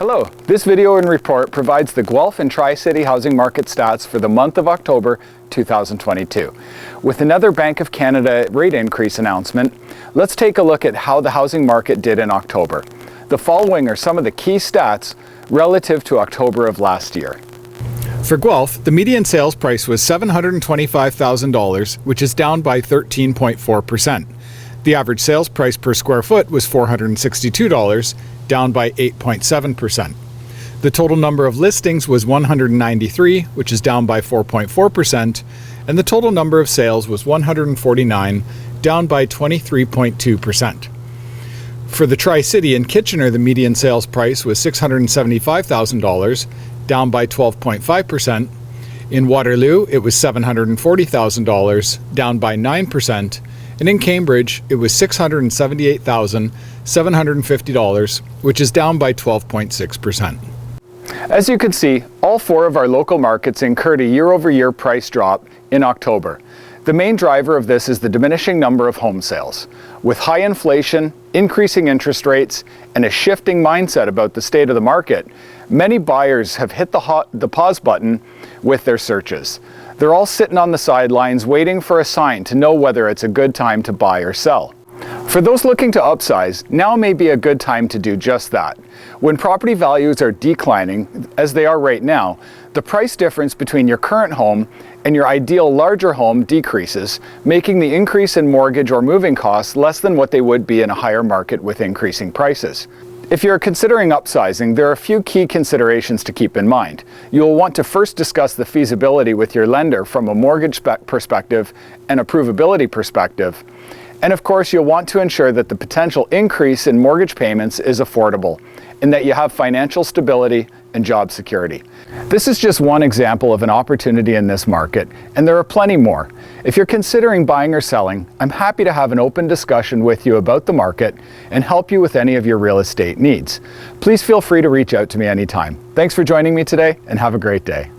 Hello, this video and report provides the Guelph and Tri-City housing market stats for the month of October 2022. With another Bank of Canada rate increase announcement, let's take a look at how the housing market did in October. The following are some of the key stats relative to October of last year. For Guelph, the median sales price was $725,000, which is down by 13.4%. The average sales price per square foot was $462, down by 8.7%. The total number of listings was 193, which is down by 4.4%, and the total number of sales was 149, down by 23.2%. For the Tri-City and Kitchener, the median sales price was $675,000, down by 12.5%. In Waterloo, it was $740,000, down by 9%. And in Cambridge, it was $678,750, which is down by 12.6%. As you can see, all four of our local markets incurred a year-over-year price drop in October. The main driver of this is the diminishing number of home sales. With high inflation, increasing interest rates, and a shifting mindset about the state of the market, many buyers have hit the pause button with their searches. They're all sitting on the sidelines waiting for a sign to know whether it's a good time to buy or sell. For those looking to upsize, now may be a good time to do just that. When property values are declining, as they are right now, the price difference between your current home and your ideal larger home decreases, making the increase in mortgage or moving costs less than what they would be in a higher market with increasing prices. If you're considering upsizing, there are a few key considerations to keep in mind. You'll want to first discuss the feasibility with your lender from a mortgage perspective and approvability perspective. And of course, you'll want to ensure that the potential increase in mortgage payments is affordable and that you have financial stability and job security. This is just one example of an opportunity in this market, and there are plenty more. If you're considering buying or selling, I'm happy to have an open discussion with you about the market and help you with any of your real estate needs. Please feel free to reach out to me anytime. Thanks for joining me today, and have a great day.